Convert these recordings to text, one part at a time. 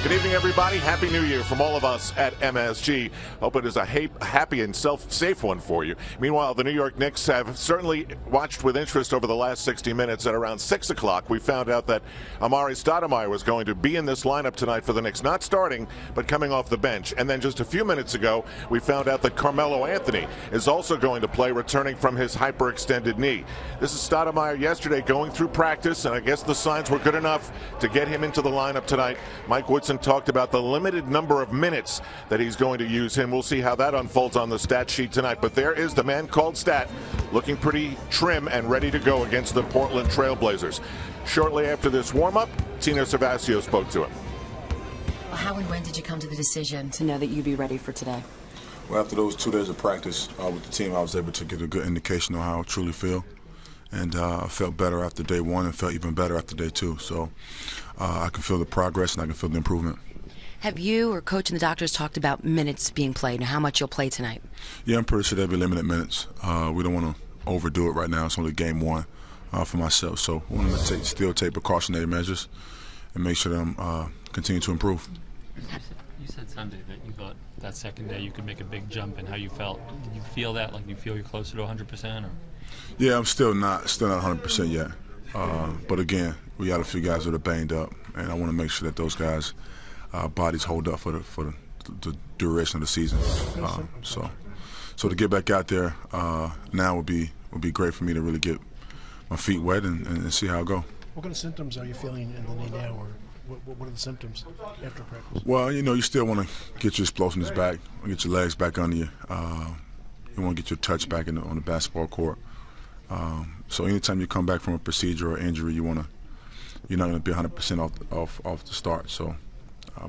Good evening, everybody. Happy New Year from all of us at MSG. Hope it is a happy and safe one for you. Meanwhile, the New York Knicks have certainly watched with interest over the last 60 minutes. At around 6 o'clock, we found out that Amar'e Stoudemire was going to be in this lineup tonight for the Knicks, not starting, but coming off the bench. And then just a few minutes ago, we found out that Carmelo Anthony is also going to play, returning from his hyperextended knee. This is Stoudemire yesterday going through practice, and I guess the signs were good enough to get him into the lineup tonight. Mike Woodson talked about the limited number of minutes that he's going to use him. We'll see how that unfolds on the stat sheet tonight. But there is the man called Stat, looking pretty trim and ready to go against the Portland Trailblazers. Shortly after this warm-up, Tina Servasio spoke to him. Well, how and when did you come to the decision to know that you'd be ready for today? Well, after those 2 days of practice with the team, I was able to get a good indication of how I truly feel. And I felt better after day 1 and felt even better after day 2. So I can feel the progress and I can feel the improvement. Have you or Coach and the doctors talked about minutes being played and how much you'll play tonight? Yeah, I'm pretty sure there'll be limited minutes. We don't want to overdo it right now. It's only game 1 for myself. So we want to still take precautionary measures and make sure that I'm continue to improve. You said Sunday that you thought that second day you could make a big jump in how you felt. Did you feel that? Like, you feel you're closer to 100%? Or? Yeah, I'm still not 100% yet. But again, we got a few guys that are banged up, and I want to make sure that those guys' bodies hold up for the duration of the season. So to get back out there now would be great for me to really get my feet wet and see how I go. What kind of symptoms are you feeling in the knee now, or what are the symptoms after practice? Well, you still want to get your explosiveness back, get your legs back under you. You want to get your touch back on the basketball court. So anytime you come back from a procedure or injury, you're not going to be 100% off the start. So,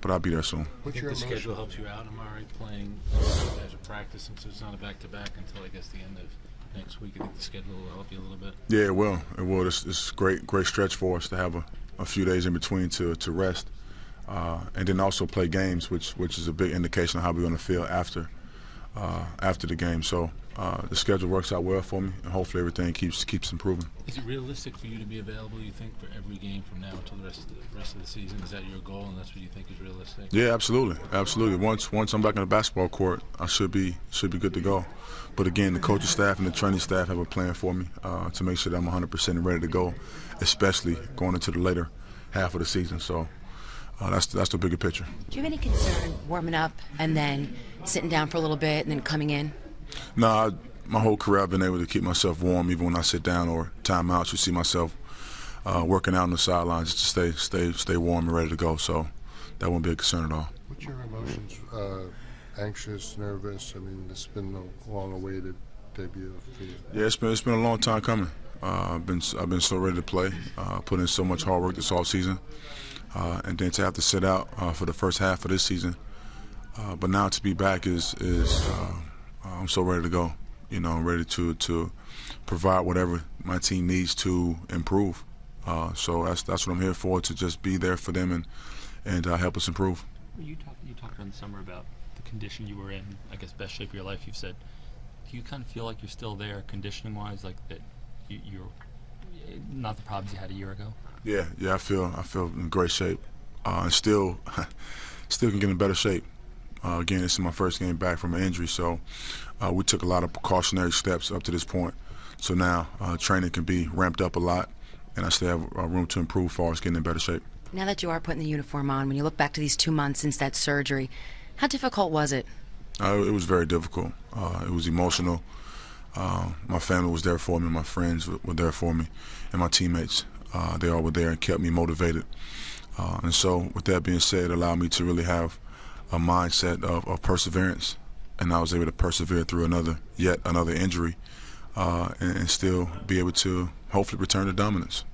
but I'll be there soon. I think the schedule helps you out, Amar'e, playing as a practice, since it's not a back-to-back until I guess the end of next week. I think the schedule will help you a little bit. Yeah, it will. It will. It's great stretch for us to have a few days in between to rest, and then also play games, which is a big indication of how we're going to feel after the game. So the schedule works out well for me, and hopefully everything keeps improving. Is it realistic for you to be available, you think, for every game from now until the rest of the season? Is that your goal, and that's what you think is realistic? Yeah, absolutely. Once I'm back on the basketball court, I should be good to go. But again, the coaching staff and the training staff have a plan for me to make sure that I'm 100% ready to go, especially going into the later half of the season. So that's the bigger picture. Do you have any concern warming up and then sitting down for a little bit and then coming in? No, my whole career I've been able to keep myself warm even when I sit down or timeouts. You see myself working out on the sidelines just to stay warm and ready to go. So that won't be a concern at all. What's your emotions? Anxious, nervous? I mean, it's been a long-awaited debut for you. Yeah, it's been a long time coming. I've been so ready to play. Put in so much hard work this offseason, and then to have to sit out for the first half of this season. But now to be back is I'm so ready to go. I'm ready to provide whatever my team needs to improve. So that's what I'm here for, to just be there for them and help us improve. You talked in the summer about the condition you were in, I guess best shape of your life, you've said. Do you kind of feel like you're still there conditioning-wise, like that you're not the problems you had a year ago? Yeah, I feel in great shape, and still can get in better shape. Again, this is my first game back from an injury, so we took a lot of precautionary steps up to this point. So now training can be ramped up a lot, and I still have room to improve as far as getting in better shape. Now that you are putting the uniform on, when you look back to these 2 months since that surgery, how difficult was it? It was very difficult. It was emotional. My family was there for me, my friends were there for me, and my teammates. They all were there and kept me motivated. And so with that being said, it allowed me to really have a mindset of perseverance, and I was able to persevere through yet another injury, and still be able to hopefully return to dominance.